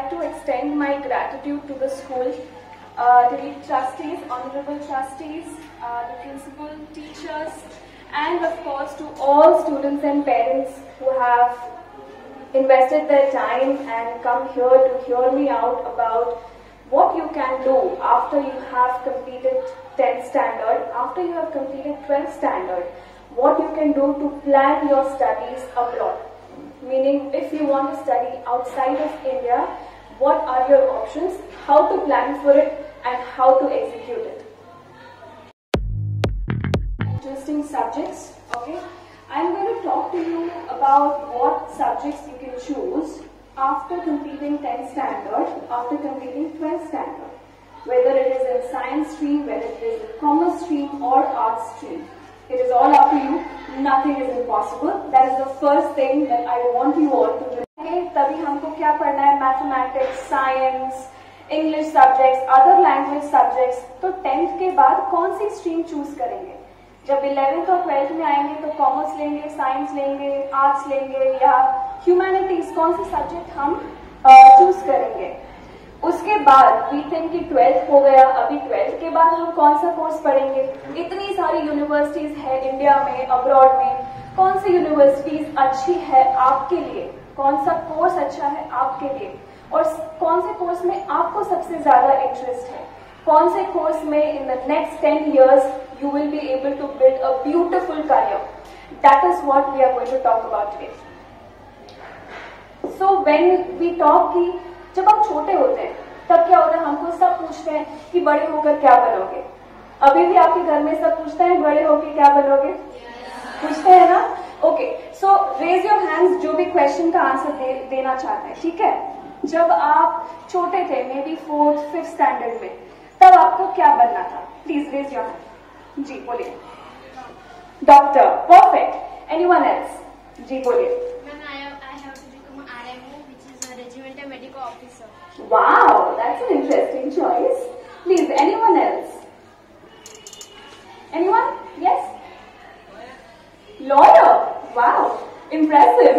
like to extend my gratitude to the school, to the trustees, honorable trustees, the principal, teachers, and of course to all students and parents who have invested their time and come here to hear me out about what you can do after you have completed 10th standard, after you have completed 12th standard, what you can do to plan your studies abroad. Meaning, if you want to study outside of India, what are your options, how to plan for it, and how to execute it. Interesting subjects, okay? I'm going to talk to you about what subjects you can choose after completing 10th standard, after completing 12th standard. Whether it is in science stream, whether it is in commerce stream or arts stream. It is all up to you. Nothing is impossible. That is the first thing that I want you all to do. तभी हमको क्या पढ़ना है? Mathematics, science, English subjects, other language subjects. तो 10th के बाद कौन सी stream choose करेंगे? जब 11th और 12th में आएंगे तो कॉमर्स लेंगे, साइंस लेंगे, आर्ट्स लेंगे या ह्यूमैनिटीज, कौन से सब्जेक्ट हम चूज करेंगे? उसके बाद वी थिंक कि 12th हो गया, अभी 12th के बाद हम कौन सा कोर्स पढ़ेंगे? इतनी सारी यूनिवर्सिटीज है इंडिया में, अब्रॉड में. कौन सी यूनिवर्सिटीज अच्छी है आपके लिए? कौन सा कोर्स अच्छा है आपके लिए? और कौन से कोर्स में आपको सबसे ज्यादा इंटरेस्ट है? कौन से कोर्स में in the next 10 years you will be able to build a beautiful career? That is what we are going to talk about today. So when we talk कि जब हम छोटे होते हैं तब क्या होता है, हमको सब पूछते हैं कि बड़े होकर क्या बनोगे. अभी भी आपके घर में सब पूछते हैं बड़े होकर क्या बनोगे? पूछते हैं ना? Okay, so raise your hands जो भी क्वेश्चन का आंसर देना चाहते हैं. ठीक है, जब आप छोटे थे, may be 4th 5th standard में, तब आपको क्या बनना था? Please raise your hand. जी बोलिए. Doctor, perfect. Anyone else? जी बोलिए. Regimental Medical Officer. Wow, that's an interesting choice. Please, anyone else? Anyone? Yes? Lawyer. Wow, impressive.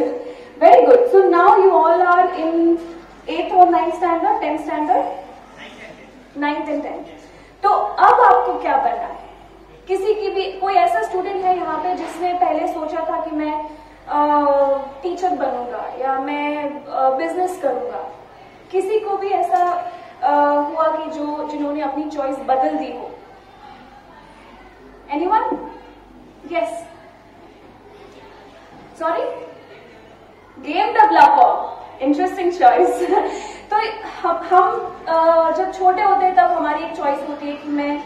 Very good. So now you all are in 8th or 9th standard, 10th standard? 9th and 10th. तो अब आपको क्या बनना है? किसी की भी, कोई ऐसा स्टूडेंट है यहाँ पे जिसने पहले सोचा था कि मैं टीचर बनूंगा या मैं बिजनेस करूंगा? किसी को भी ऐसा हुआ कि जिन्होंने अपनी चॉइस बदल दी हो? Anyone? Yes. Sorry? Game developer. Interesting choice. तो हम जब छोटे होते हैं तब हमारी एक चॉइस होती है कि मैं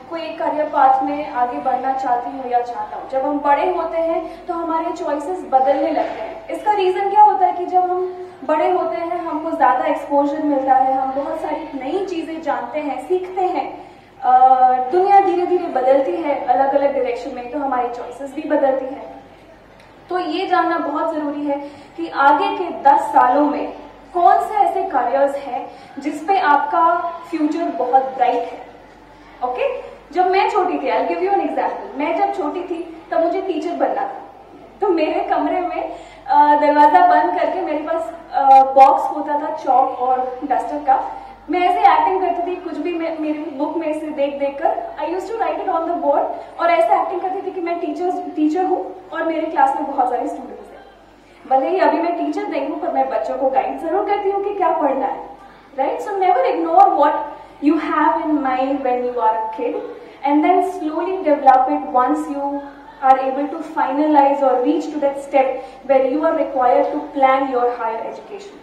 कोई एक करियर पाथ में आगे बढ़ना चाहती हूँ या चाहता हूँ. जब हम बड़े होते हैं तो हमारे चॉइसेस बदलने लगते हैं. इसका रीजन क्या होता है कि जब हम बड़े होते हैं हमको ज्यादा एक्सपोजर मिलता है, हम बहुत सारी नई चीजें जानते हैं, सीखते हैं. दुनिया धीरे धीरे बदलती है अलग अलग डायरेक्शन में, तो हमारी चॉइसेस भी बदलती है. तो ये जानना बहुत जरूरी है कि आगे के 10 सालों में कौन से ऐसे करियर्स हैं जिसपे आपका फ्यूचर बहुत ब्राइट है. ओके, जब मैं छोटी थी, I give you an example. मैं जब छोटी थी तब मुझे टीचर बनना था. तो मेरे कमरे में दरवाजा बंद करके मेरे पास बॉक्स होता था चौक और डस्टर का. मैं ऐसे एक्टिंग करती थी, कुछ भी मेरी बुक में से देख देख कर I used to write it on the board, और ऐसे एक्टिंग करती थी कि मैं टीचर हूँ और मेरे क्लास में बहुत सारे स्टूडेंट्स हैं. भले ही अभी मैं टीचर नहीं हूँ पर मैं बच्चों को गाइड जरूर करती हूँ कि क्या पढ़ना है. Right? So never ignore what you have in mind when you are a kid, and then slowly develop it once you are able to finalize or reach to that step where you are required to plan your higher education.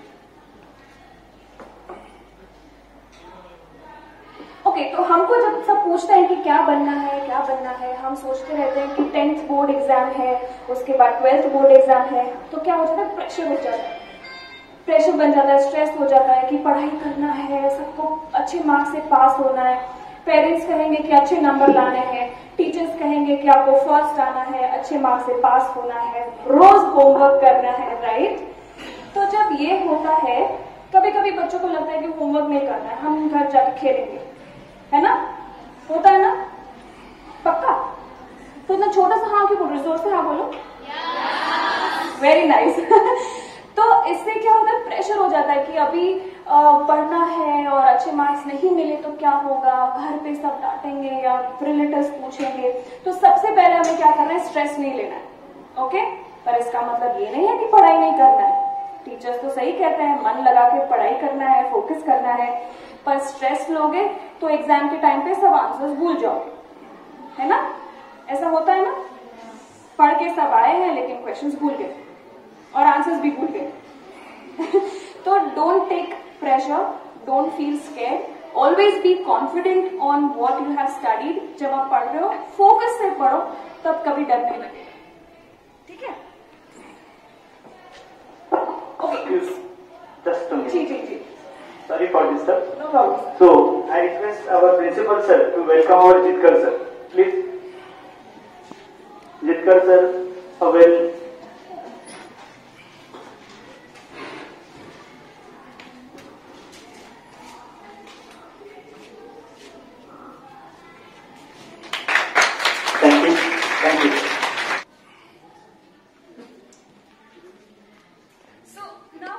Okay, तो हमको जब सब पूछते हैं कि क्या बनना है, हम सोचते रहते हैं कि 10th बोर्ड एग्जाम है, उसके बाद 12th बोर्ड एग्जाम है, तो क्या हो जाता है? प्रेशर हो जाता है. प्रेशर बन जाता है, स्ट्रेस हो जाता है कि पढ़ाई करना है, सबको अच्छे मार्क्स से पास होना है. पेरेंट्स कहेंगे कि अच्छे नंबर लाने हैं, टीचर्स कहेंगे कि आपको फर्स्ट आना है, अच्छे मार्क्स से पास होना है, रोज होमवर्क करना है. राइट? तो जब ये होता है, कभी कभी बच्चों को लगता है कि होमवर्क नहीं करना है, हम घर जाकर खेलेंगे, है ना? होता है ना? पक्का? तो इतना छोटा सा हाँ क्यों बोल रहे? जोर से हाँ बोलो. Very nice. तो इससे क्या होता है, प्रेशर हो जाता है कि अभी पढ़ना है और अच्छे मार्क्स नहीं मिले तो क्या होगा, घर पे सब डांटेंगे या रिलेटिव्स पूछेंगे। तो सबसे पहले हमें क्या करना है, स्ट्रेस नहीं लेना है। ओके, पर इसका मतलब ये नहीं है कि पढ़ाई नहीं करना है। टीचर्स तो सही कहते हैं, मन लगा के पढ़ाई करना है, फोकस करना है, पर स्ट्रेस लोगे तो एग्जाम के टाइम पे सब आंसर्स भूल जाओगे, है ना? ऐसा होता है ना, पढ़ के सब आए हैं लेकिन क्वेश्चंस भूल गए और आंसर्स भी भूल गए। तो don't take pressure, don't feel scared, always be confident on what you have studied. जब आप पढ़ रहे हो फोकस से पढ़ो, तब कभी डर नहीं लगेगा, ठीक है? ओके, जी। Sorry for this, sir. No problem. So, I request our principal, sir, to welcome our Jitkar, sir. Please. Jitkar, sir, well. Thank you. Thank you. So now,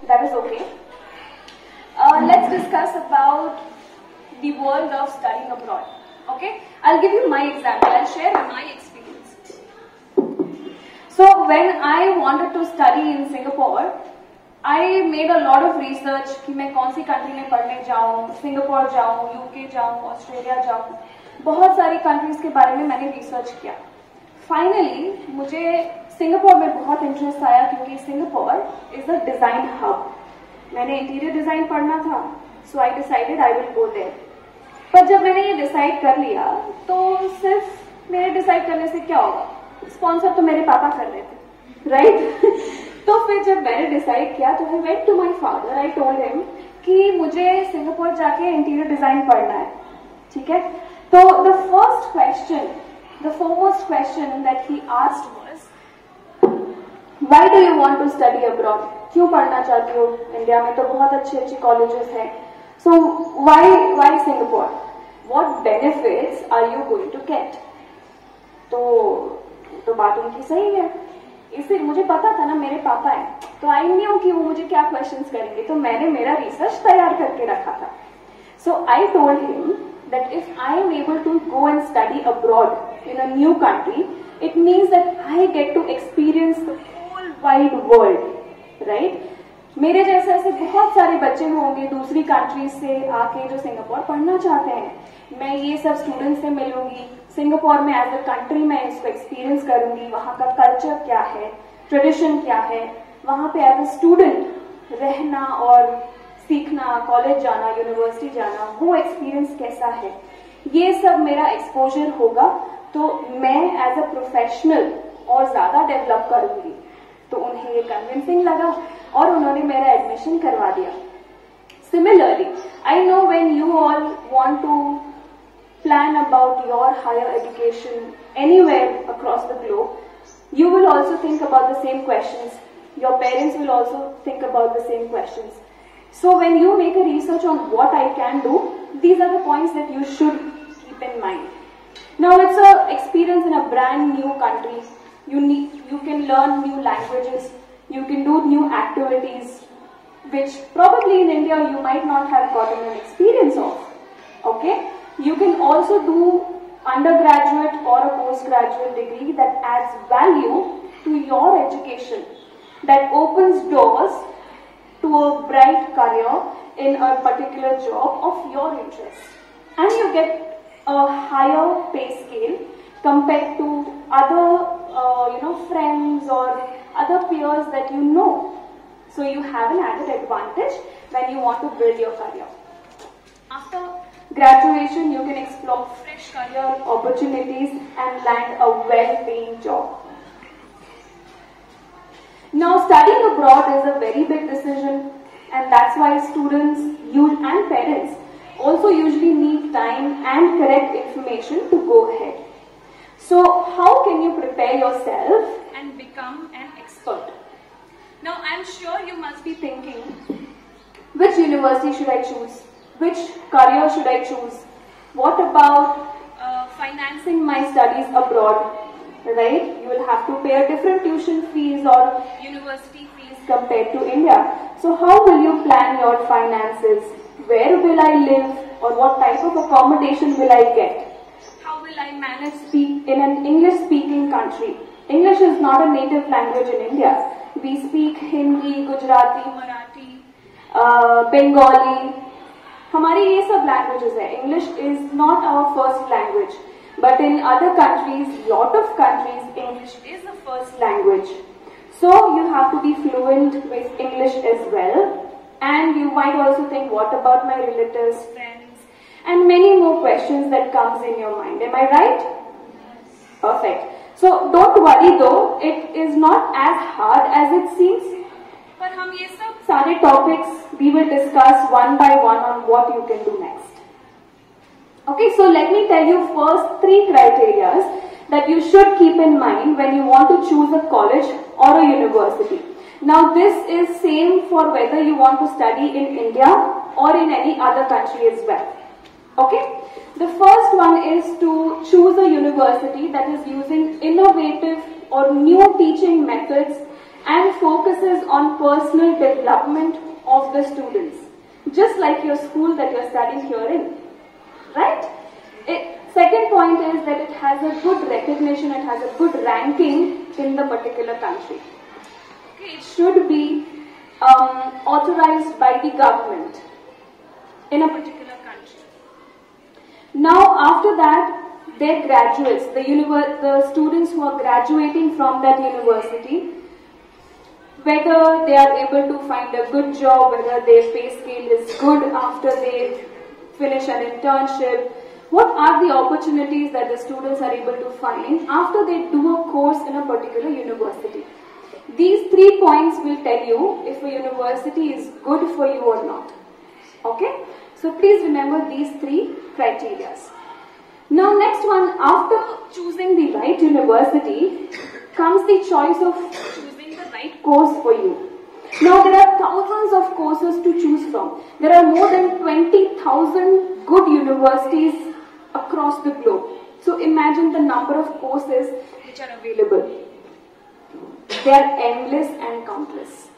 that is okay. Let's discuss about the world of studying abroad. Okay, I'll give you my example. I'll share my experience. So when I wanted to study in Singapore, I made a lot of research कि मैं कौन सी country में पढ़ने जाऊँ, Singapore जाऊँ, UK जाऊँ, Australia जाऊँ, बहुत सारी कंट्रीज के बारे में मैंने रिसर्च किया। फाइनली मुझे सिंगापुर में बहुत इंटरेस्ट आया क्योंकि Singapore is a design hub. मैंने इंटीरियर डिजाइन पढ़ना था, so I decided I will go there. पर जब मैंने ये डिसाइड कर लिया तो सिर्फ मेरे डिसाइड करने से क्या होगा, स्पॉन्सर तो मेरे पापा कर रहे थे, राइट? तो फिर जब मैंने डिसाइड किया तो I went to my father, I told him कि मुझे सिंगापुर जाके इंटीरियर डिजाइन पढ़ना है, ठीक है? तो the first question, the foremost question that he asked was, why do you want to study abroad? क्यों पढ़ना चाहती हो? इंडिया में तो बहुत अच्छी अच्छी कॉलेजेस हैं, so why Singapore? What benefits are you going to get? तो बात उनकी सही है, इससे मुझे पता था ना, मेरे पापा है, तो आई न्यू कि वो मुझे क्या क्वेश्चंस करेंगे, तो मैंने मेरा रिसर्च तैयार करके रखा था। So I told him that if I am able to go and study abroad in a new country, it means that I get to experience the whole wide world, right? मेरे जैसे ऐसे बहुत सारे बच्चे होंगे दूसरी कंट्रीज से आके जो सिंगापुर पढ़ना चाहते हैं। मैं ये सब स्टूडेंट्स से मिलूंगी, सिंगापुर में एज अ कंट्री मैं इसको एक्सपीरियंस करूंगी, वहाँ का कल्चर क्या है, ट्रेडिशन क्या है, वहाँ पे एज अ स्टूडेंट रहना और सीखना, कॉलेज जाना, यूनिवर्सिटी जाना, वो एक्सपीरियंस कैसा है, ये सब मेरा एक्सपोजर होगा, तो मैं एज अ प्रोफेशनल और ज्यादा डेवलप करूंगी। तो उन्हें ये कन्विंसिंग लगा और उन्होंने मेरा एडमिशन करवा दिया। Similarly I know when you all want to plan about your higher education anywhere across the globe, you will also think about the same questions, your parents will also think about the same questions. So when you make a research on what I can do, these are the points that you should keep in mind. Now it's a experience in a brand new country. You can learn new languages, you can do new activities, which probably in India you might not have gotten an experience of. Okay? You can also do undergraduate or a postgraduate degree that adds value to your education, that opens doors to a bright career in a particular job of your interest, and you get a higher pay scale compared to other friends or other peers that you know. So you have an added advantage when you want to build your career. After graduation, you can explore fresh career opportunities and land a well-paying job. Now, studying abroad is a very big decision, and that's why students and parents also usually need time and correct information to go ahead. So, how can you prepare yourself and become an expert? Now, I'm sure you must be thinking, which university should I choose? Which career should I choose? What about financing my studies abroad, right? You will have to pay a different tuition fees or university fees compared to India. So how will you plan your finances? Where will I live, or what type of accommodation will I get? How will I manage speak in an English-speaking country? English is not a native language in India. We speak Hindi, Gujarati, Marathi, Bengali. हमारी ये सब languages है. English is not our first language, but in other countries, lot of countries, English is the first language. So you have to be fluent with English as well. And you might also think, what about my relatives, friends, and many more questions that comes in your mind. Am I right? Perfect. So don't worry though, it is not as hard as it seems. पर हम ये सब सारे topics we will discuss one by one on what you can do next. Okay, so let me tell you first 3 criteria that you should keep in mind when you want to choose a college or a university. Now this is same for whether you want to study in India or in any other country as well. Okay, the first one is to choose a university that is using innovative or new teaching methods and focuses on personal development of the students, just like your school that you are studying here in, right? Second point is that it has a good recognition, it has a good ranking in the particular country. Okay, it should be authorized by the government in a particular country. Now after that, their graduates, the students who are graduating from that university, whether they are able to find a good job, whether their pay scale is good after they finish an internship, what are the opportunities that the students are able to find after they do a course in a particular university. These 3 points will tell you if a university is good for you or not. Okay? So please remember these 3 criteria. Now next one, after choosing the right university comes the choice of choosing the right course for you. Now there are thousands of courses to choose from. There are more than 20,000 good universities across the globe. So imagine the number of courses which are available. They are endless and countless.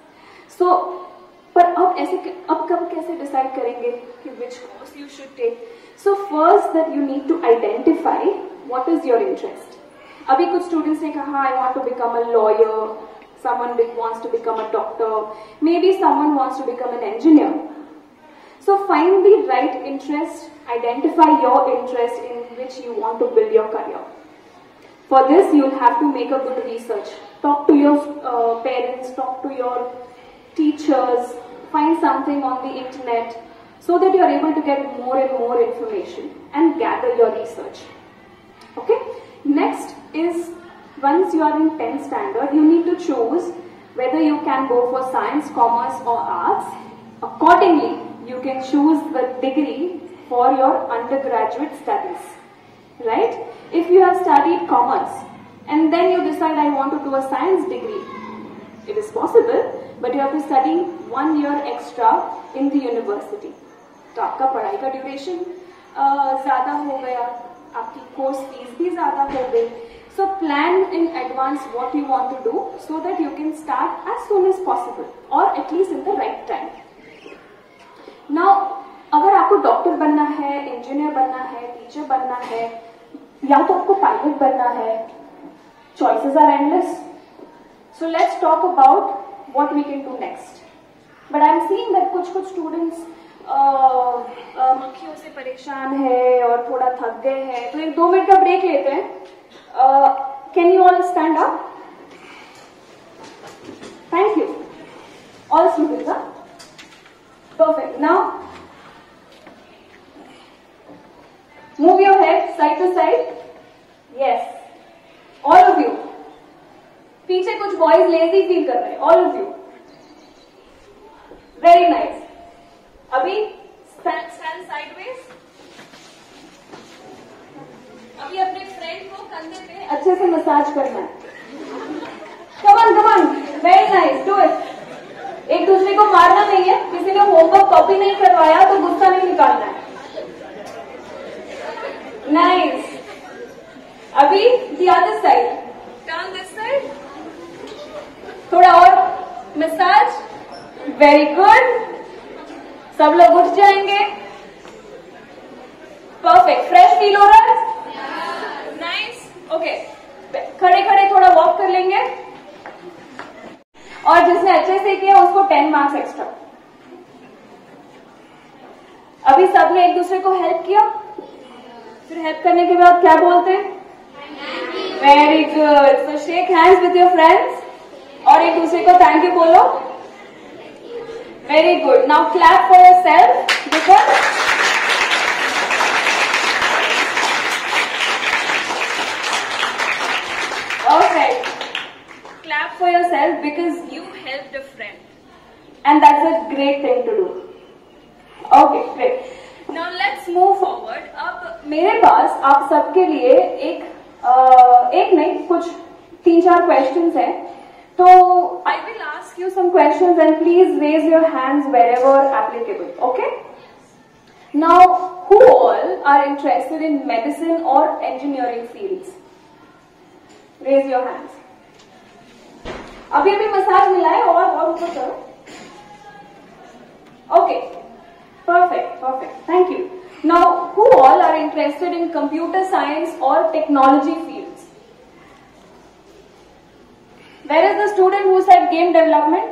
So, पर अब कब कैसे decide करेंगे कि which course you should take? So first that you need to identify what is your interest. अभी कुछ students ने कहा I want to become a lawyer, someone wants to become a doctor, maybe someone wants to become an engineer. So find the right interest, identify your interest in which you want to build your career. For this you will have to make a good research. Talk to your parents, talk to your teachers, find something on the internet so that you are able to get more and more information and gather your research. Okay? Next is, once you are in 10th standard, you need to choose whether you can go for science, commerce or arts. Accordingly, you can choose the degree for your undergraduate studies. Right? If you have studied commerce and then you decide I want to do a science degree, it is possible, but you have to study 1 year extra in the university. तो आपका पढ़ाई का duration ज़्यादा हो गया, आपकी course fees भी ज़्यादा हो गई. So plan in advance what you want to do so that you can start as soon as possible or at least in the right time. Now, अगर आपको डॉक्टर बनना है, इंजीनियर बनना है, टीचर बनना है, या तो आपको पायलट बनना है, choices are endless. So let's talk about what we can do next. But I am seeing that कुछ students मक्खियों से परेशान है और थोड़ा थक गए हैं, तो 1-2 मिनट का ब्रेक लेते हैं. Can you all stand up? Thank you. All students, huh? Perfect. Now, move your head side to side. Yes. All of you. पीछे कुछ boys lazy feel कर रहे हैं. All of you. Very nice. अभी stand sideways. अभी अपने friend को कंधे पे अच्छे से मसाज करना है. Come on. Very nice. Do it. एक दूसरे को मारना नहीं है. किसी ने होमवर्क कॉपी नहीं करवाया तो गुस्सा नहीं निकालना है. Nice. अभी the other side. Turn this side. थोड़ा और मसाज. Very good. सब लोग उठ जाएंगे. Perfect. Fresh feel हो रहा है? Nice. Okay. खड़े खड़े थोड़ा वॉक कर लेंगे. और जिसने अच्छे से किया उसको 10 मार्क्स एक्स्ट्रा. अभी सबने एक दूसरे को हेल्प किया. फिर हेल्प करने के बाद क्या बोलते हैं? Very good. So shake hands with your friends और एक दूसरे को थैंक यू बोलो. Very good. Now clap for yourself. Because perfect. Clap for yourself because you helped a friend. And that's a great thing to do. Okay, great. Now let's move forward. अब मेरे पास आप सबके लिए एक नहीं कुछ 3-4 questions हैं. तो I will ask you some questions and please raise your hands wherever applicable. Okay? Now, who all are interested in medicine or engineering fields? Raise your hands. अभी मसाज मिला है और ऊपर करो. Okay. Perfect. Thank you. Now, who all are interested in computer science or technology fields? Where is the student who said game development?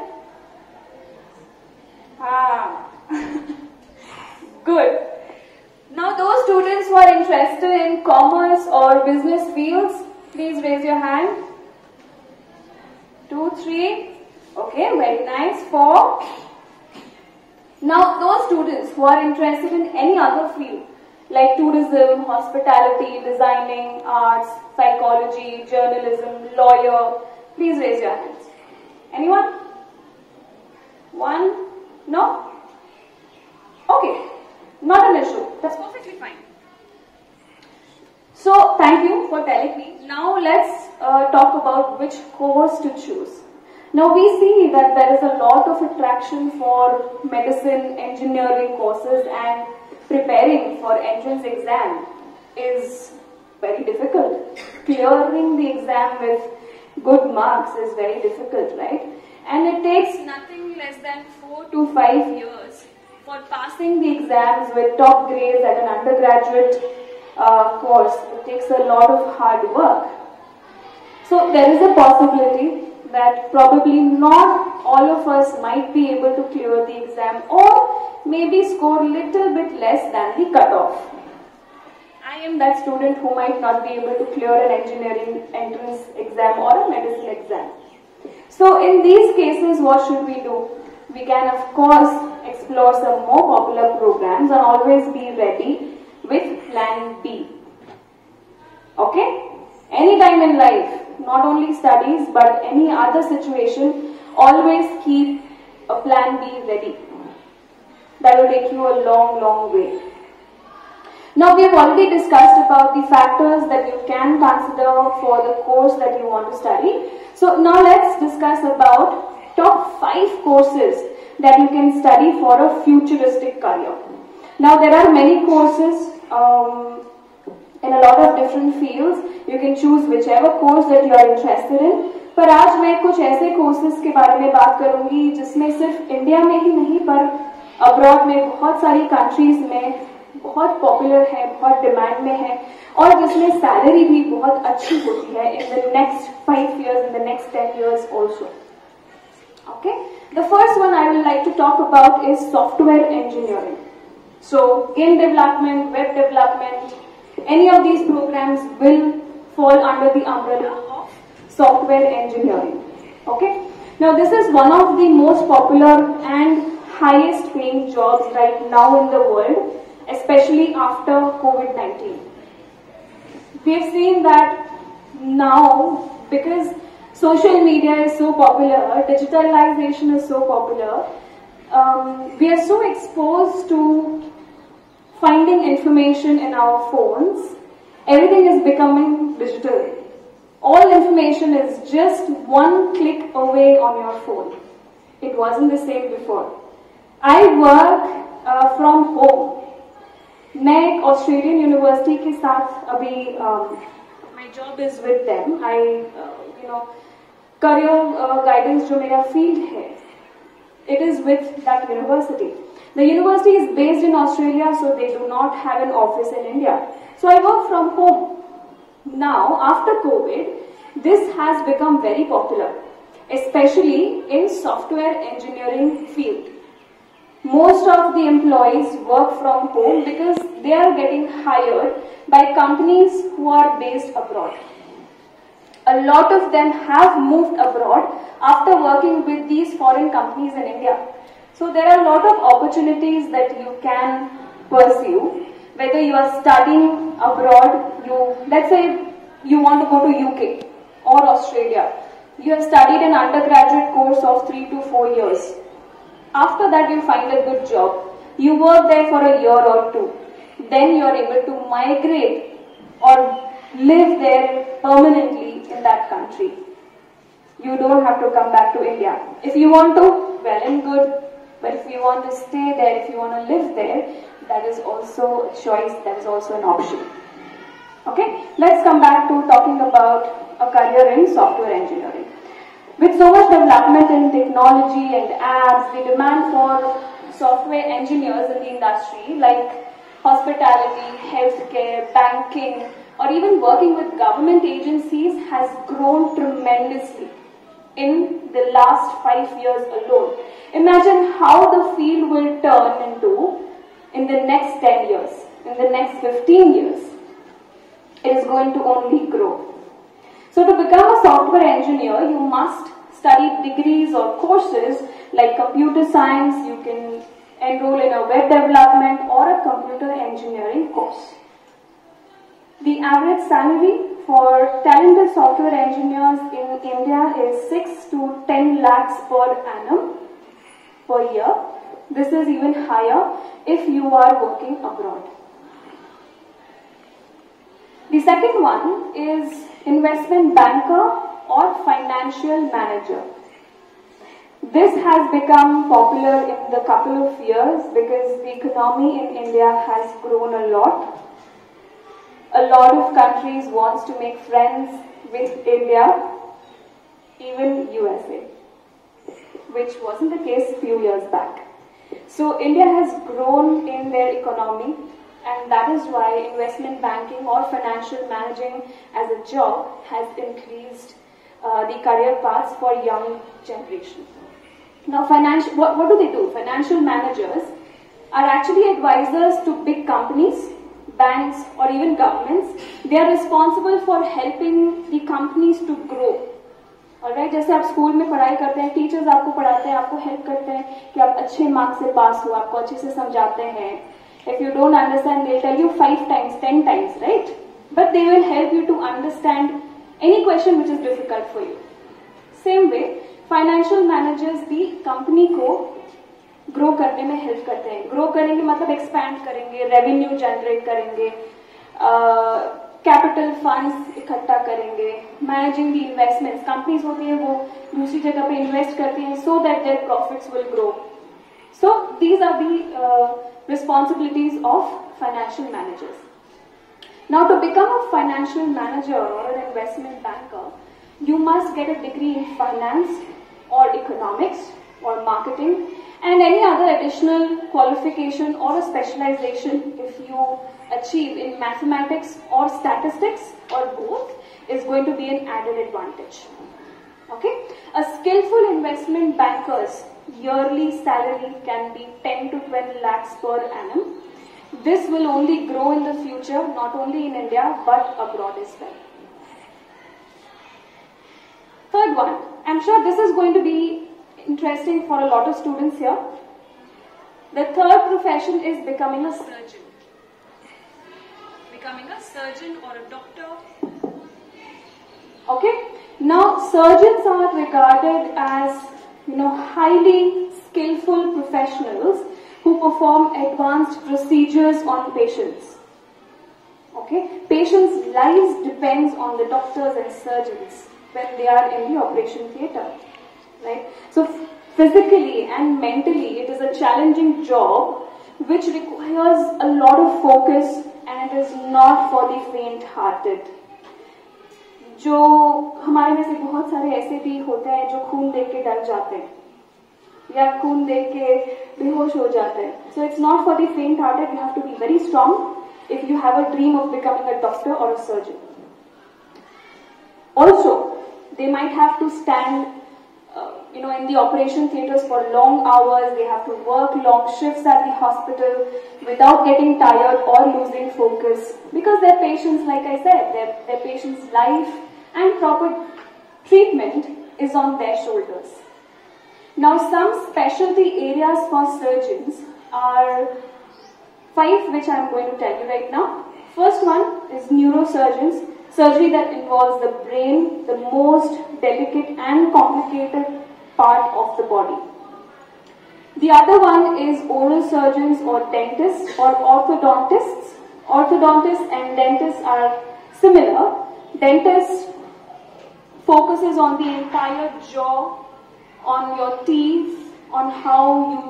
Good. Now, those students who are interested in commerce or business fields, please raise your hand. 2, 3. Okay, very nice. 4. Now, those students who are interested in any other field, like tourism, hospitality, designing, arts, psychology, journalism, lawyer, please raise your hands. Anyone? 1? No? Okay, not an issue. That's perfectly fine. So, thank you for telling me. Now, let's talk about which course to choose. Now, we see that there is a lot of attraction for medicine, engineering courses, and preparing for entrance exam is very difficult. Clearing the exam with good marks is very difficult, right? And it takes nothing less than 4 to 5 years for passing the exams with top grades at an undergraduate course. It takes a lot of hard work. So there is a possibility that probably not all of us might be able to clear the exam or maybe score little bit less than the cutoff. I am that student who might not be able to clear an engineering entrance exam or a medicine exam. So in these cases, what should we do? We can of course explore some more popular programs and always be ready with plan B. Okay? Anytime in life, not only studies but any other situation, always keep a plan B ready. That will take you a long way. Now, we have already discussed about the factors that you can consider for the course that you want to study. So now let's discuss about top 5 courses that you can study for a futuristic career. Now, there are many courses in a lot of different fields. You can choose whichever course that you are interested in. पर आज मैं कुछ ऐसे courses के बारे में बात करूंगी जिसमें सिर्फ इंडिया में ही नहीं पर अब्रॉड में बहुत सारी कंट्रीज में बहुत पॉपुलर है, बहुत डिमांड में है और जिसमें सैलरी भी बहुत अच्छी होती है in the next 5 years, in the next 10 years also. Okay, the first one I would like to talk about is software engineering. So game development, web development, any of these programs will fall under the umbrella of software engineering. Okay, now this is one of the most popular and highest paying jobs right now in the world, especially after COVID-19. We have seen that now because social media is so popular, digitalization is so popular, we are so exposed to finding information in our phones. Everything is becoming digital. All information is just one click away on your phone. It wasn't the same before. I work from home. मैं एक Australian university के साथ अभी my job is with them. Career guidance जो मेरा field है, it is with that university. The university is based in Australia, so they do not have an office in India. So I work from home. Now, after COVID, this has become very popular, especially in software engineering field. Most of the employees work from home because they are getting hired by companies who are based abroad. A lot of them have moved abroad after working with these foreign companies in India. So there are a lot of opportunities that you can pursue. Whether you are studying abroad, let's say you want to go to UK or Australia. You have studied an undergraduate course of 3 to 4 years. After that you find a good job. You work there for a year or two. Then you are able to migrate or live there permanently in that country. You don't have to come back to India. If you want to, well and good. But if you want to stay there, if you want to live there, that is also a choice, that is also an option. Okay, let's come back to talking about a career in software engineering. With so much development in technology and apps, the demand for software engineers in the industry like hospitality, healthcare, banking, or even working with government agencies has grown tremendously in the last 5 years alone. Imagine how the field will turn into in the next 10 years, in the next 15 years. It is going to only grow. So to become a software engineer, you must study degrees or courses like computer science. You can enroll in a web development or a computer engineering course. The average salary for talented software engineers in India is 6 to 10 lakhs per annum per year. This is even higher if you are working abroad. The second one is investment banker or financial manager. This has become popular in the couple of years because the economy in India has grown a lot. A lot of countries wants to make friends with India, even USA, which wasn't the case a few years back. So India has grown in their economy, and that is why investment banking or financial managing as a job has increased the career paths for young generation. Now, what do they do? Financial managers are actually advisors to big companies, banks, or even governments. They are responsible for helping the companies to grow. Alright, जैसे आप school में पढ़ाई करते हैं, teachers आपको पढ़ाते हैं, आपको हेल्प करते हैं कि आप अच्छे मार्क्स से पास हो, आपको अच्छे से समझाते हैं. If you don't understand, they'll tell you 5 times, 10 times, right? But they will help you to understand any question which is difficult for you. Same way, financial managers the company को grow करने में help करते हैं. Grow करेंगे मतलब expand करेंगे, revenue generate करेंगे, capital funds इकट्ठा करेंगे, मैनेजिंग द इन्वेस्टमेंट्स. कंपनीज होती है वो दूसरी जगह पे इन्वेस्ट करती हैं so that their profits will grow. So these are the responsibilities of financial managers. Now, to become a financial manager or an investment banker, you must get a degree in finance or economics or marketing and any other additional qualification or a specialization if you achieve in mathematics or statistics or both is going to be an added advantage. Okay? A skillful investment banker's yearly salary can be 10 to 12 lakhs per annum. This will only grow in the future, not only in India but abroad as well. Third one, I'm sure this is going to be interesting for a lot of students here. The third profession is becoming a surgeon. Becoming a surgeon or a doctor. Okay? Now, surgeons are regarded as highly skillful professionals who perform advanced procedures on patients. Okay? Patients' lives depends on the doctors and surgeons when they are in the operation theatre. Right? So, physically and mentally, it is a challenging job which requires a lot of focus and it is not for the faint-hearted. जो हमारे में से बहुत सारे ऐसे भी होते हैं जो खून देख के डर जाते हैं या खून देख के बेहोश हो जाते हैं. So it's not for the faint hearted. You have to be very strong if you have a dream of becoming a doctor और a surgeon. Also, they might have to stand, in the operation theaters for long hours. They have to work long shifts at the hospital without getting tired or losing focus because their patients, like I said, their patients' life and proper treatment is on their shoulders. Now, some specialty areas for surgeons are 5, which I am going to tell you right now. First one is neurosurgeons. Surgery that involves the brain, the most delicate and complicated part of the body. The other one is oral surgeons or dentists or orthodontists. Orthodontists and dentists are similar. Dentist focuses on the entire jaw, on your teeth, on how you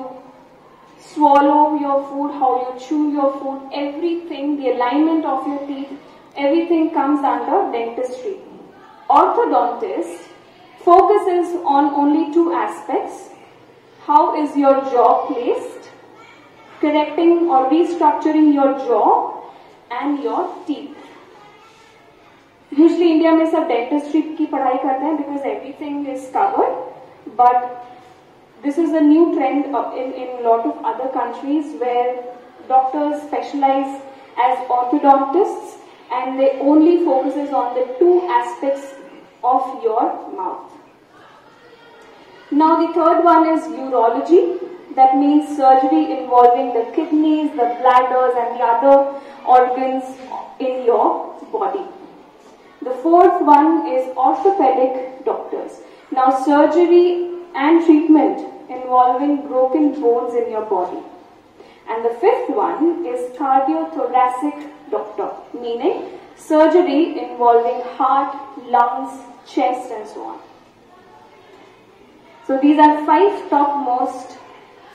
swallow your food, how you chew your food, everything, the alignment of your teeth. Everything comes under dentistry. Orthodontist focuses on only 2 aspects. How is your jaw placed? Correcting or restructuring your jaw and your teeth. Usually India में सब dentistry की पढ़ाई करते हैं because everything is covered. But this is a new trend in a lot of other countries where doctors specialize as orthodontists. And they only focuses on the 2 aspects of your mouth. Now the third one is urology. That means surgery involving the kidneys, the bladders and the other organs in your body. The fourth one is orthopedic doctors. Now surgery and treatment involving broken bones in your body. And the fifth one is cardiothoracic doctor, meaning surgery involving heart, lungs, chest and so on. So these are 5 topmost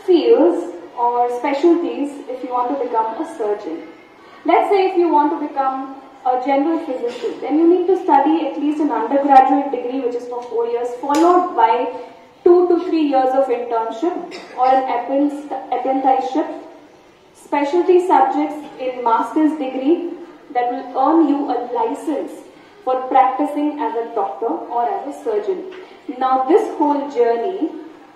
fields or specialties if you want to become a surgeon. Let's say if you want to become a general physician, then you need to study at least an undergraduate degree which is for 4 years, followed by 2 to 3 years of internship or an apprenticeship. Specialty subjects in master's degree that will earn you a license for practicing as a doctor or as a surgeon. Now this whole journey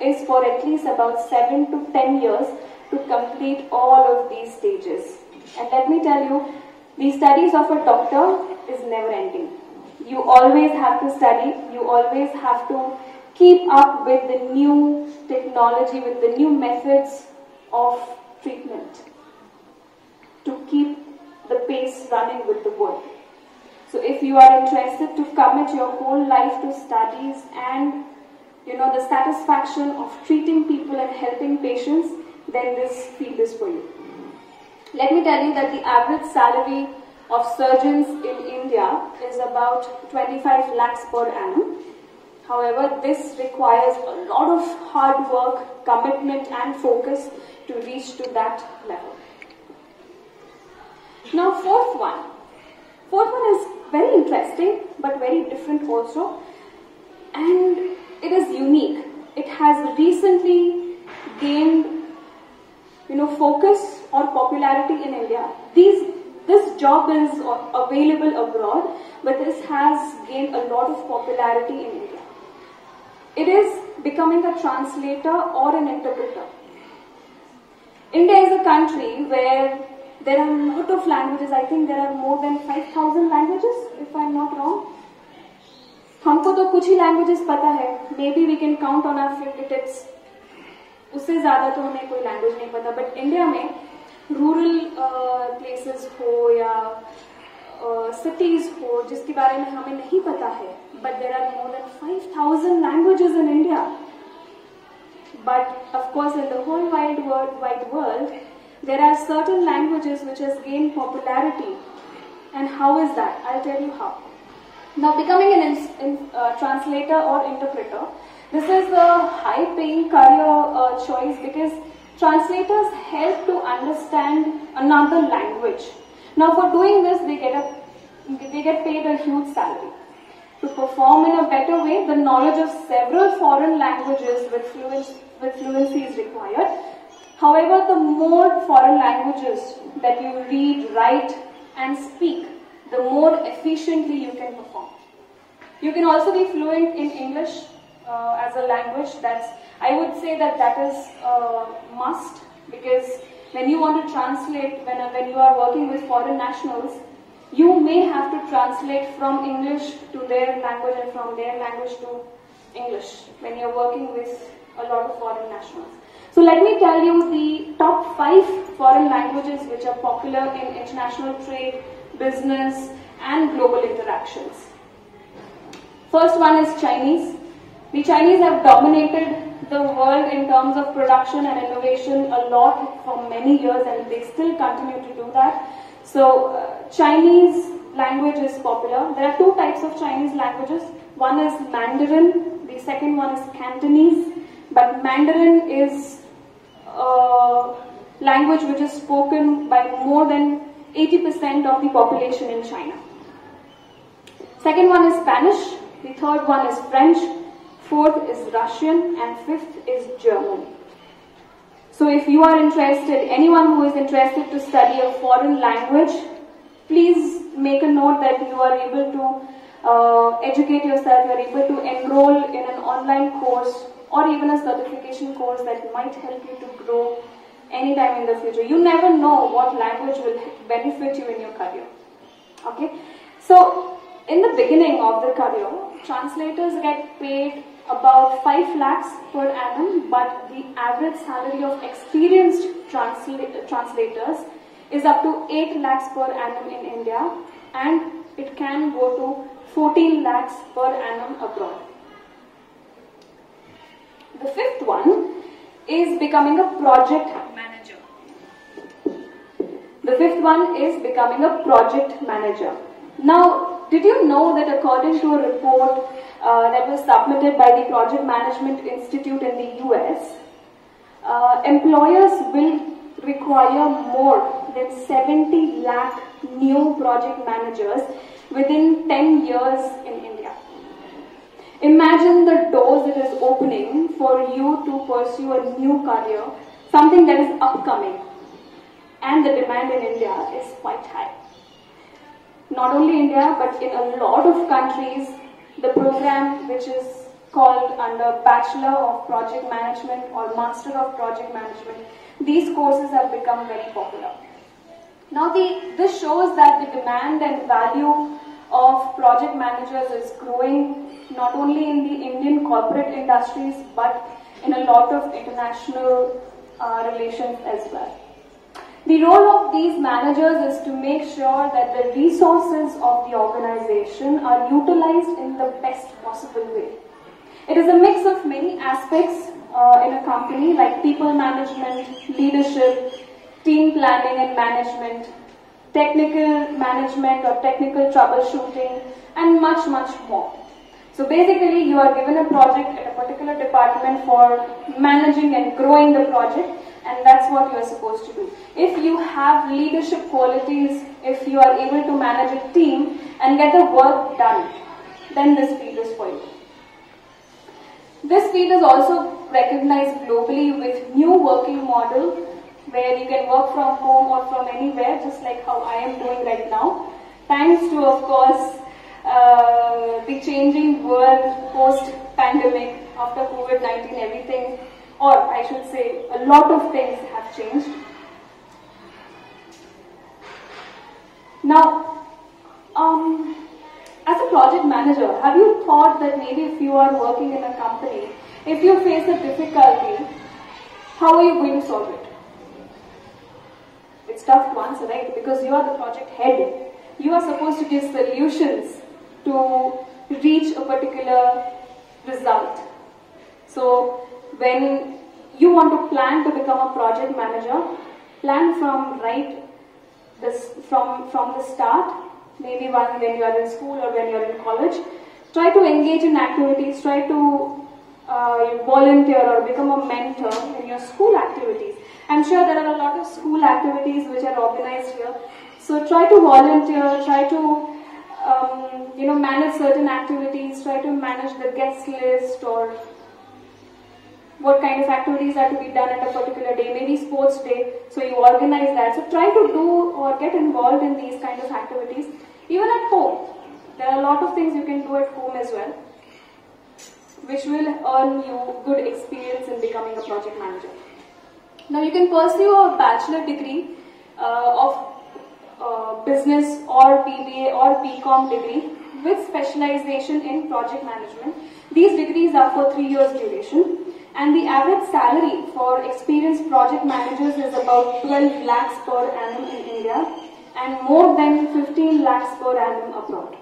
is for at least about 7 to 10 years to complete all of these stages. And let me tell you, the studies of a doctor is never ending. You always have to study, you always have to keep up with the new technology, with the new methods of treatment, to keep the pace running with the world. So if you are interested to commit your whole life to studies and the satisfaction of treating people and helping patients, then this field is for you. Let me tell you that the average salary of surgeons in India is about 25 lakhs per annum. However, this requires a lot of hard work, commitment and focus to reach to that level. Now fourth one is very interesting but very different also, and it is unique. It has recently gained focus or popularity in India. This job is available abroad, but this has gained a lot of popularity in India. It is becoming a translator or an interpreter. India is a country where there are a lot of languages. I think there are more than 5,000 languages, if I am not wrong. हमको तो कुछ ही languages पता है. Maybe we can count on our fingertips. उससे ज़्यादा तो हमें कोई language नहीं पता. But India में rural places हो या cities हो जिसके बारे में हमें नहीं पता है. But there are more than 5,000 languages in India. But of course, in the whole wide world, there are certain languages which has gained popularity. And how is that? I'll tell you how. Now, becoming a translator or interpreter, this is a high-paying career choice because translators help to understand another language. Now, for doing this, they get paid a huge salary. to perform in a better way, the knowledge of several foreign languages with fluency is required. However, the more foreign languages that you read, write and speak, the more efficiently you can perform. You can also be fluent in English as a language. I would say that is a must, because when you want to translate, when you are working with foreign nationals, you may have to translate from English to their language and from their language to English when you're working with a lot of foreign nationals. So let me tell you the top 5 foreign languages which are popular in international trade, business and global interactions. First one is Chinese. The Chinese have dominated the world in terms of production and innovation a lot for many years, and they still continue to do that. So Chinese language is popular. There are 2 types of Chinese languages. One is Mandarin, the second one is Cantonese. But Mandarin is a language which is spoken by more than 80% of the population in China. Second one is Spanish, the third one is French, fourth is Russian, and fifth is German. So if you are interested, anyone who is interested to study a foreign language, please make a note that you are able to educate yourself, you are able to enroll in an online course or even a certification course that might help you to grow anytime in the future. You never know what language will benefit you in your career. Okay? So, in the beginning of the career, translators get paid about 5 lakhs per annum, but the average salary of experienced translators is up to 8 lakhs per annum in India, and it can go to 14 lakhs per annum abroad. The fifth one is becoming a project manager. The fifth one is becoming a project manager. Now, did you know that according to a report that was submitted by the Project Management Institute in the US, employers will require more than 70 lakh new project managers within 10 years in India. Imagine the doors it is opening for you to pursue a new career, something that is upcoming, and the demand in India is quite high. Not only India, but in a lot of countries, the program which is called under Bachelor of Project Management or Master of Project Management, these courses have become very popular. Now this shows that the demand and value of project managers is growing not only in the Indian corporate industries but in a lot of international relations as well. The role of these managers is to make sure that the resources of the organization are utilized in the best possible way. It is a mix of many aspects in a company, like people management, leadership, team planning and management, technical management or technical troubleshooting, and much, much more. So basically, you are given a project at a particular department for managing and growing the project, and that's what you are supposed to do. If you have leadership qualities, if you are able to manage a team and get the work done, then this field is for you. This field is also recognized globally with new working model where you can work from home or from anywhere, just like how I am doing right now. Thanks to, of course, the changing world post-pandemic, after COVID-19, everything, or I should say, a lot of things have changed. Now, as a project manager, have you thought that maybe if you are working in a company, if you face a difficulty, how are you going to solve it? It's tough to answer, right? Because you are the project head. You are supposed to give solutions to reach a particular result. So when you want to plan to become a project manager, plan from from the start, maybe when you are in school or when you are in college. Try to engage in activities, try to volunteer or become a mentor in your school activities. I'm sure there are a lot of school activities which are organized here. So try to volunteer, try to manage certain activities, try to manage the guest list or what kind of activities are to be done at a particular day, maybe sports day, so you organize that. So try to do or get involved in these kind of activities. Even at home, there are a lot of things you can do at home as well, which will earn you good experience in becoming a project manager. Now you can pursue a bachelor degree of business or BBA or BCom degree with specialization in project management. These degrees are for 3 years duration, and the average salary for experienced project managers is about 12 lakhs per annum in India and more than 15 lakhs per annum abroad.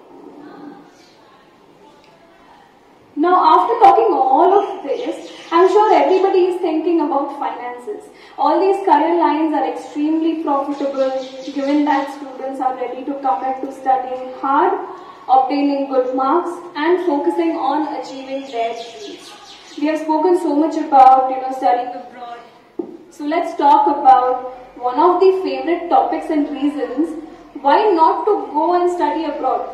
Now, after talking all of this, I'm sure everybody is thinking about finances. All these career lines are extremely profitable given that students are ready to commit to studying hard, obtaining good marks and focusing on achieving their dreams. We have spoken so much about studying abroad. So let's talk about one of the favorite topics and reasons why not to go and study abroad.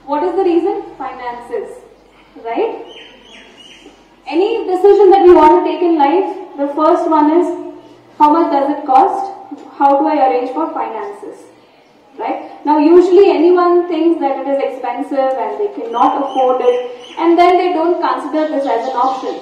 What is the reason? Finances. Right? Any decision that you want to take in life, the first one is how much does it cost? How do I arrange for finances? Right? Now usually anyone thinks that it is expensive and they cannot afford it, and then they don't consider this as an option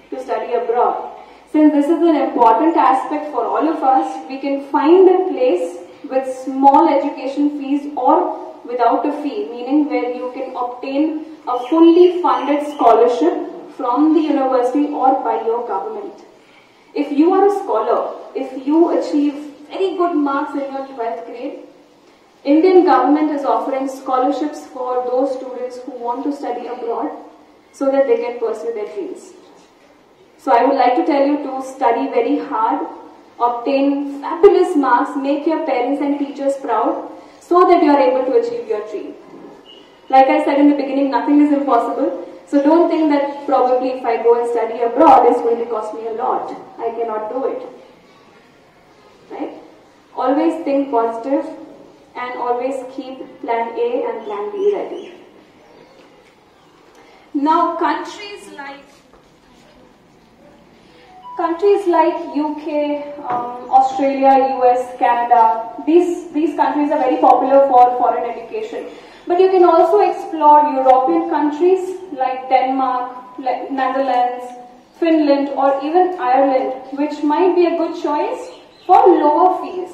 to study abroad. Since this is an important aspect for all of us, we can find a place with small education fees or without a fee, meaning where you can obtain a fully funded scholarship from the university or by your government. If you are a scholar, if you achieve very good marks in your 12th grade, Indian government is offering scholarships for those students who want to study abroad so that they can pursue their dreams. So I would like to tell you to study very hard, obtain fabulous marks, make your parents and teachers proud so that you are able to achieve your dream. Like I said in the beginning, nothing is impossible. So don't think that probably if I go and study abroad, it's going to cost me a lot. I cannot do it. Right? Always think positive and always keep plan A and plan B ready. Now countries like UK, Australia, US, Canada, these countries are very popular for foreign education. But you can also explore European countries like Denmark, Netherlands, Finland or even Ireland, which might be a good choice for lower fees.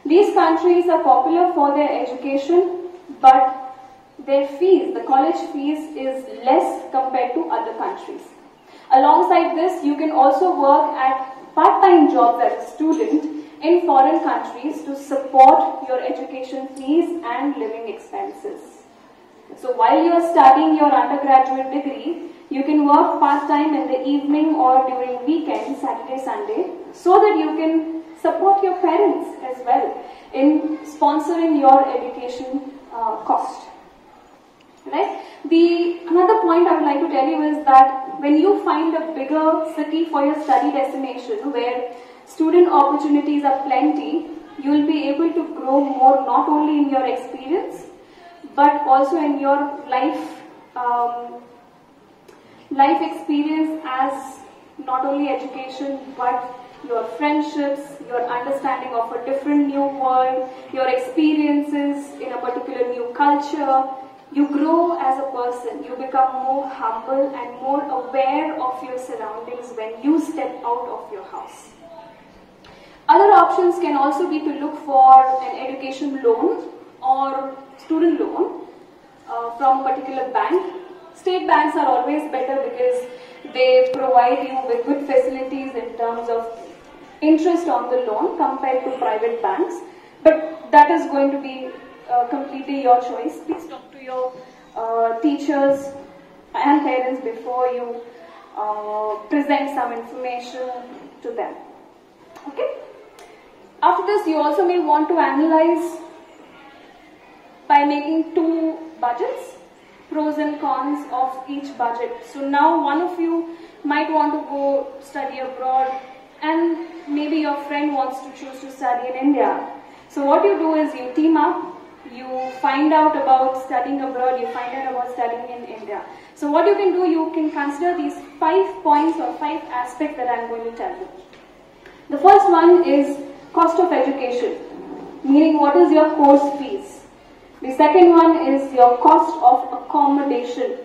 These countries are popular for their education, but their fees, the college fees, is less compared to other countries. Alongside this, you can also work at part-time jobs as a student in foreign countries to support your education fees and living expenses. So while you are studying your undergraduate degree, you can work part-time in the evening or during weekends, Saturday, Sunday, so that you can support your parents as well in sponsoring your education cost. Right? Another point I would like to tell you is that when you find a bigger city for your study destination where student opportunities are plenty, you will be able to grow more not only in your experience but also in your life experience as not only education but your friendships, your understanding of a different new world, your experiences in a particular new culture. You grow as a person, you become more humble and more aware of your surroundings when you step out of your house. Other options can also be to look for an education loan or student loan from a particular bank. State banks are always better because they provide you with good facilities in terms of interest on the loan compared to private banks. But that is going to be completely your choice. Please talk to your teachers and parents before you present some information to them. Okay? After this, you also may want to analyze by making 2 budgets, pros and cons of each budget. So now one of you might want to go study abroad and maybe your friend wants to choose to study in India. So what you do is you team up, you find out about studying abroad, you find out about studying in India. So what you can do, you can consider these 5 points or 5 aspects that I am going to tell you. The first one is cost of education, meaning what is your course fees. The second one is your cost of accommodation,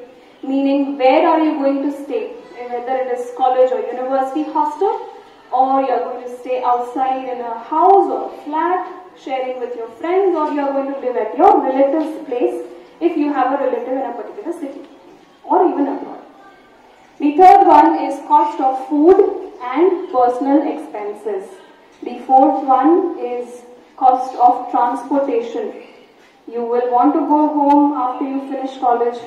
meaning where are you going to stay, whether it is college or university hostel, or you are going to stay outside in a house or flat, sharing with your friends, or you are going to live at your relative's place if you have a relative in a particular city or even abroad. The third one is cost of food and personal expenses. The fourth one is cost of transportation. You will want to go home after you finish college.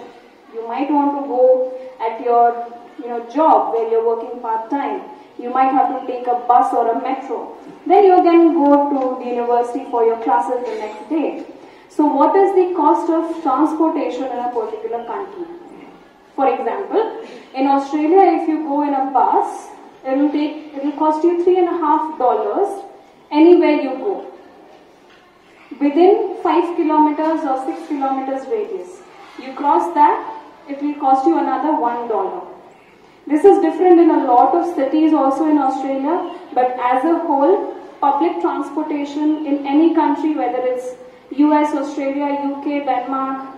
You might want to go at your job where you're working part-time. You might have to take a bus or a metro. Then you can go to the university for your classes the next day. So what is the cost of transportation in a particular country? For example, in Australia, if you go in a bus, it will cost you $3.50 anywhere you go, within 5 kilometers or 6 kilometers radius. You cross that, it will cost you another $1. This is different in a lot of cities also in Australia, but as a whole, public transportation in any country, whether it's US, Australia, UK, Denmark,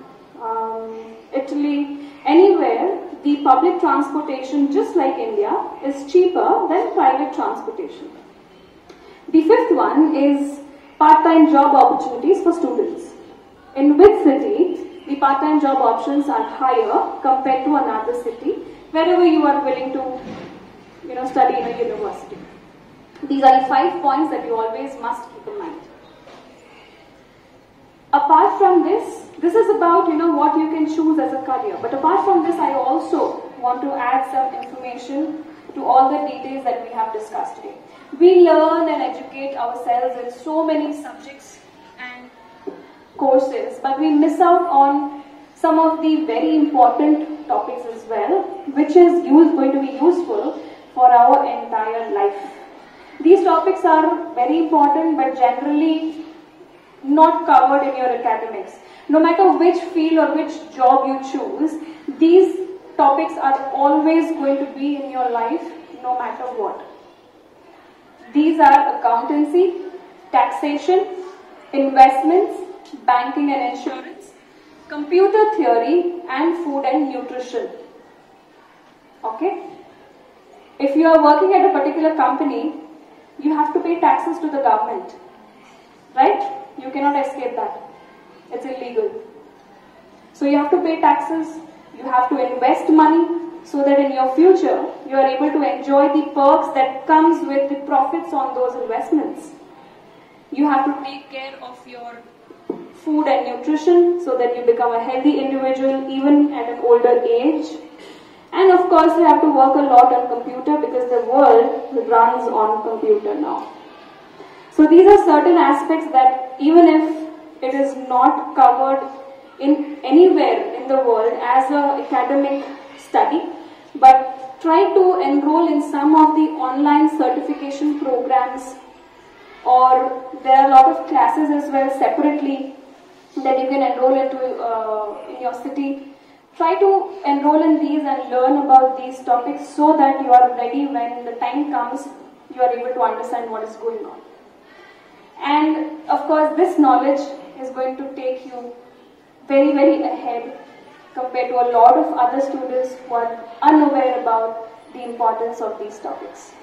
Italy, anywhere, the public transportation, just like India, is cheaper than private transportation. The fifth one is part-time job opportunities for students. In which city, the part-time job options are higher compared to another city, wherever you are willing to study in a university. These are the 5 points that you always must keep in mind. Apart from this is about what you can choose as a career. But apart from this, I also want to add some information to all the details that we have discussed today. We learn and educate ourselves in so many subjects and courses, but we miss out on some of the very important topics as well, which is going to be useful for our entire life. These topics are very important, but generally not covered in your academics. No matter which field or which job you choose, these topics are always going to be in your life, no matter what. These are accountancy, taxation, investments, banking and insurance, computer theory, and food and nutrition. Okay? If you are working at a particular company, you have to pay taxes to the government. Right? You cannot escape that. It's illegal. So you have to pay taxes, you have to invest money so that in your future you are able to enjoy the perks that comes with the profits on those investments. You have to take care of your food and nutrition so that you become a healthy individual even at an older age. And of course you have to work a lot on computer because the world runs on computer now. So these are certain aspects that even if it is not covered in anywhere in the world as an academic study, but try to enroll in some of the online certification programs, or there are a lot of classes as well separately that you can enroll into in your city. Try to enroll in these and learn about these topics so that you are ready when the time comes, you are able to understand what is going on. And of course, this knowledge is going to take you very, very ahead compared to a lot of other students who are unaware about the importance of these topics.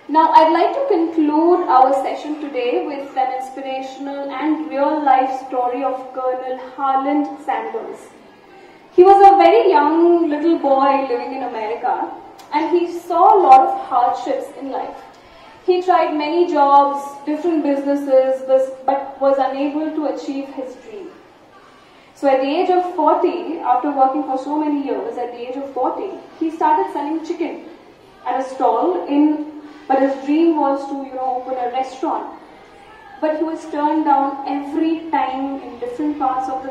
Now, I'd like to conclude our session today with an inspirational and real-life story of Colonel Harland Sanders. He was a very young little boy living in America, and he saw a lot of hardships in life. He tried many jobs, different businesses, but was unable to achieve his dream. So at the age of 40, after working for so many years, at the age of 40, he started selling chicken at a stall but his dream was to, open a restaurant. But he was turned down every time in different parts of the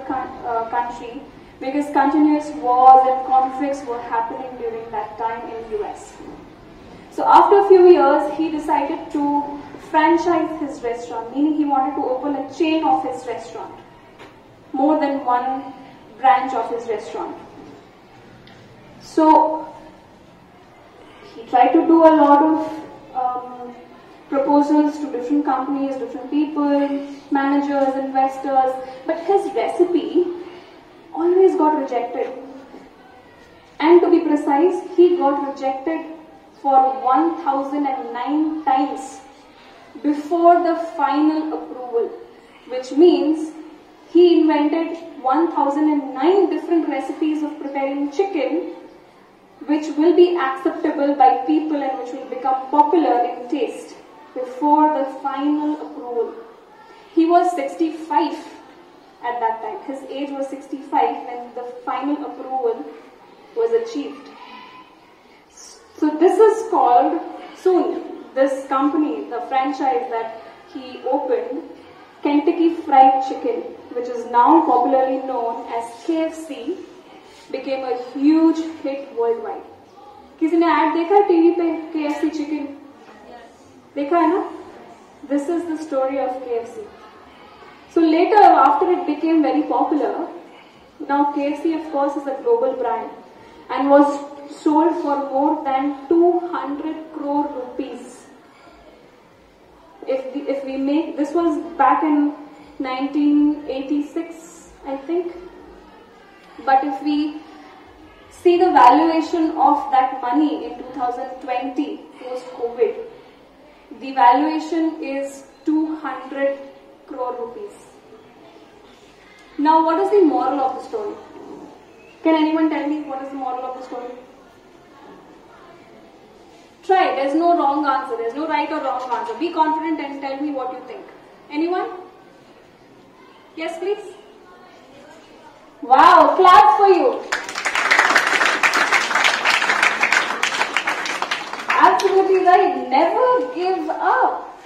country because continuous wars and conflicts were happening during that time in US. So after a few years, he decided to franchise his restaurant, meaning he wanted to open a chain of his restaurant, more than one branch of his restaurant. So he tried to do a lot of proposals to different companies, different people, managers, investors, but his recipe always got rejected. And to be precise, he got rejected for 1009 times before the final approval, which means he invented 1009 different recipes of preparing chicken which will be acceptable by people and which will become popular in taste before the final approval. He was 65 at that time. His age was 65 when the final approval was achieved. So this is called, soon, this company, the franchise that he opened, Kentucky Fried Chicken, which is now popularly known as KFC, became a huge hit worldwide. किसी ने ad देखा है TV पे KFC chicken? देखा है ना? This is the story of KFC. So later, after it became very popular, now KFC of course is a global brand and was sold for more than 200 crore rupees. If we make, this was back in 1986, I think. But if we see the valuation of that money in 2020, post-COVID, the valuation is 200 crore rupees. Now, what is the moral of the story? Can anyone tell me what is the moral of the story? Try. There's no wrong answer. There's no right or wrong answer. Be confident and tell me what you think. Anyone? Yes, please. Wow, clap for you. Absolutely right. Never give up.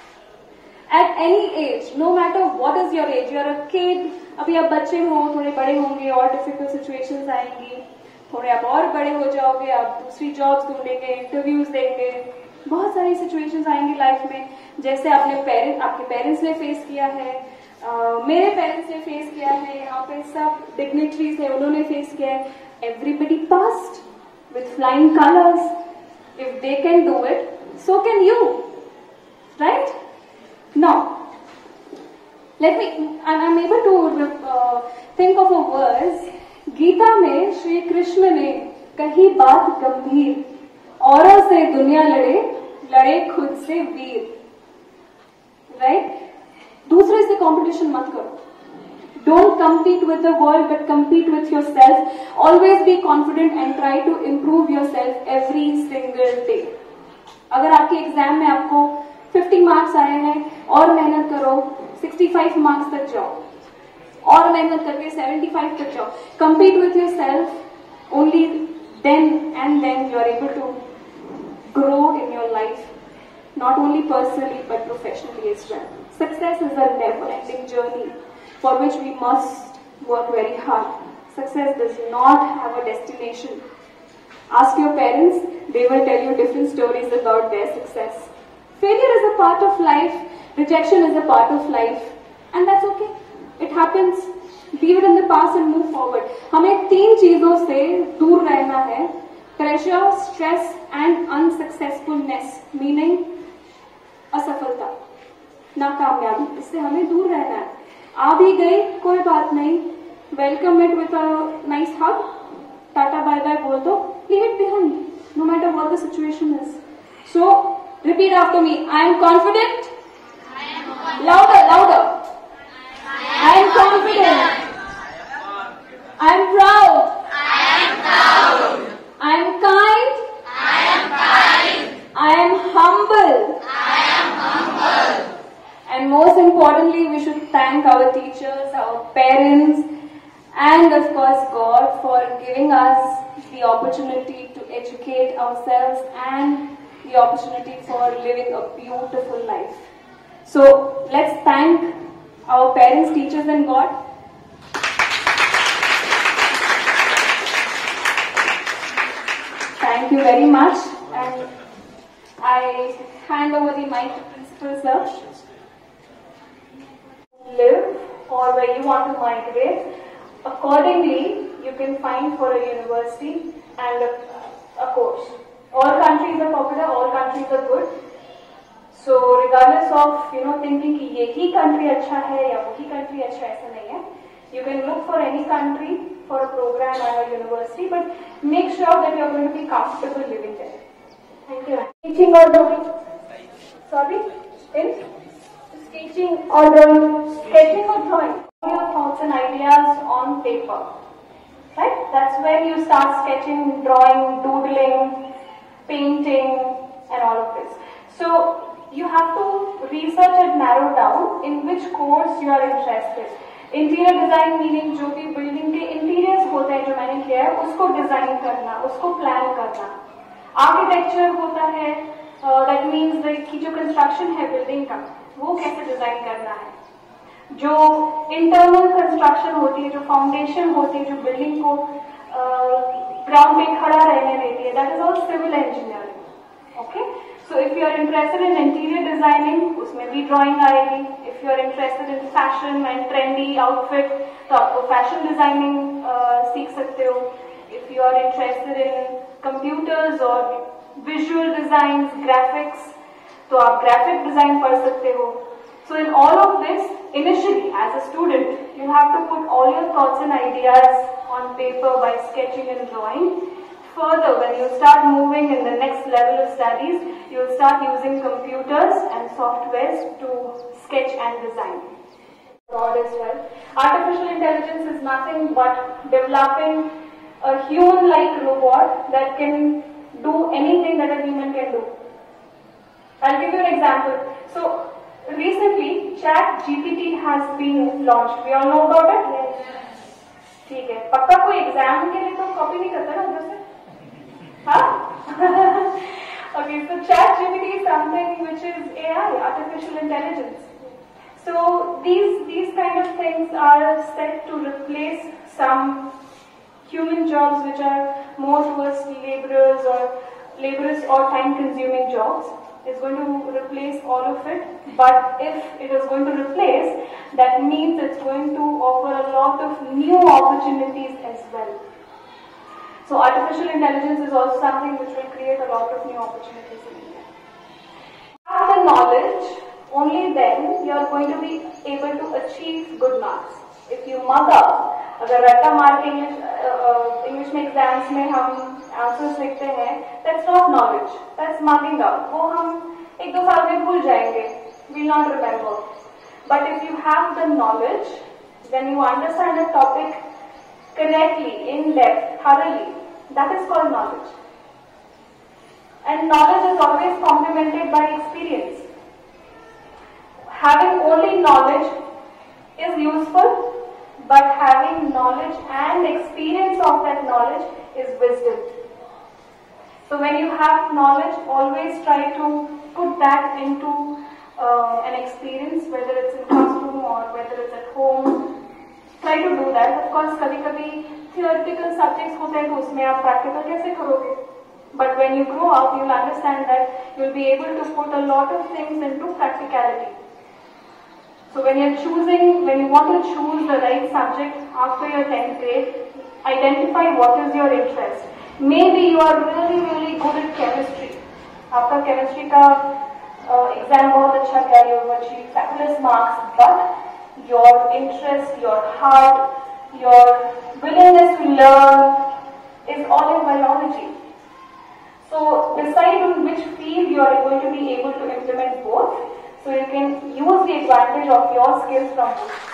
At any age, no matter what is your age, you're a kid, अभी आप बच्चे हो, थोड़े बड़े होंगे और difficult situations आएंगी, थोड़े आप और बड़े हो जाओगे, आप दूसरी jobs ढूंढेंगे, interviews देंगे, बहुत सारी situations आएंगी life में, जैसे आपके parents ने face किया है, मेरे parents ने face किया है, यहाँ पे सब dignitaries हैं, उन्होंने face किया है, everybody passed with flying colors. If they can do it, so can you, right? Now, I'm able to think of a verse. Gita में श्री कृष्ण ने कही बात गंभीर, औरों से दुनिया लड़े खुद से वीर, right? दूसरे से कंपटीशन मत करो. Don't compete with the world, but compete with yourself. Always be confident and try to improve yourself every single day. अगर आपके एग्जाम में आपको 50 मार्क्स आए हैं और मेहनत करो, 65 मार्क्स तक जाओ, और मेहनत करके 75 तक जाओ. Compete with yourself. Only then and then you are able to grow in your life, not only personally but professionally as well. Success is a never-ending journey for which we must work very hard. Success does not have a destination. Ask your parents, they will tell you different stories about their success. Failure is a part of life, rejection is a part of life, and that's okay. It happens. Leave it in the past and move forward. हमें 3 चीजों से दूर रहना है: pressure, stress and unsuccessfulness, meaning असफलता, नाकामयाबी. इससे हमें दूर रहना है. आ भी गई, कोई बात नहीं. Welcome it with a nice hug. Tata bye bye बोल दो. Leave it behind, no matter what the situation is. So repeat after me. I am confident. Louder. I am confident. I am proud. I am kind. I am humble. And most importantly, we should thank our teachers, our parents, and of course God for giving us the opportunity to educate ourselves and the opportunity for living a beautiful life. So let's thank our parents, teachers and God. Thank you very much, and I hand over the mic to Principal. sir? Live or where you want to migrate. Accordingly, you can find for a university and a course. All countries are popular, all countries are good. So regardless of thinking कि यही country अच्छा है या वही country अच्छा है, ऐसा नहीं है. You can look for any country for a program and a university, but make sure that you are going to be comfortable living there. Thank you. Teaching or drawing? Sorry? In? Sketching or drawing? Sketching or drawing? Your thoughts and ideas on paper. Right? That's when you start sketching, drawing, doodling, painting and all of this. So you have to research and narrow down in which course you are interested. Interior design meaning जो भी building के interiors होते हैं जो मैंने किया है उसको डिजाइन करना, उसको प्लान करना. आर्किटेक्चर होता है, दैट मीन्स कि जो कंस्ट्रक्शन है बिल्डिंग का वो कैसे डिजाइन करना है. जो इंटरनल कंस्ट्रक्शन होती है, जो फाउंडेशन होती है, जो बिल्डिंग को ग्राउंड पे खड़ा रहने देती है, that is all civil engineering. Okay, so if you are interested in interior designing, उसमें भी drawing आएगी. If you are interested in fashion and trendy outfit, तो आपको fashion designing सीख सकते हो. If you are interested in computers or visual designs, graphics, तो आप graphic design पढ़ सकते हो. So in all of this, initially as a student, you have to put all your thoughts and ideas on paper by sketching and drawing. Further, when you start moving in the next level of studies, you will start using computers and softwares to sketch and design. Broad as well. Artificial intelligence is nothing but developing a human-like robot that can do anything that a human can do. I'll give you an example. So, recently, ChatGPT has been launched. We all know about it? ठीक है. पक्का कोई exam के लिए तो copy नहीं करता ना उधर से? Okay, so ChatGPT is something which is AI, artificial intelligence. So these kind of things are set to replace some human jobs which are more towards laborers or time-consuming jobs. It's going to replace all of it. But if it is going to replace, that means it's going to offer a lot of new opportunities as well. So artificial intelligence is also something which will create a lot of new opportunities in India. Have the knowledge, only then you are going to be able to achieve good marks. If you mug up, अगर रट्टा मार के English में exams में हम answers लिखते हैं, that's not knowledge, that's mugging up. वो हम 1-2 साल में भूल जाएंगे, will not remember. But if you have the knowledge, then you understand the topic correctly, in depth, thoroughly. That is called knowledge. And knowledge is always complemented by experience. Having only knowledge is useful, but having knowledge and experience of that knowledge is wisdom. So when you have knowledge, always try to put that into an experience, whether it's in classroom or whether it's at home. Try to do that. Of course, कभी-कभी theoretical subjects होते हैं तो उसमें आप practical कैसे करोगे? But when you grow up, you'll understand that you'll be able to put a lot of things into practicality. So when you want to choose the right subject after your 10th grade, identify what is your interest. Maybe you are really good at chemistry. आपका chemistry का exam बहुत अच्छा गया, you have achieved fabulous marks, but your interest, your heart, your willingness to learn is all in biology. So decide on which field you are going to be able to implement both, so you can use the advantage of your skills from both.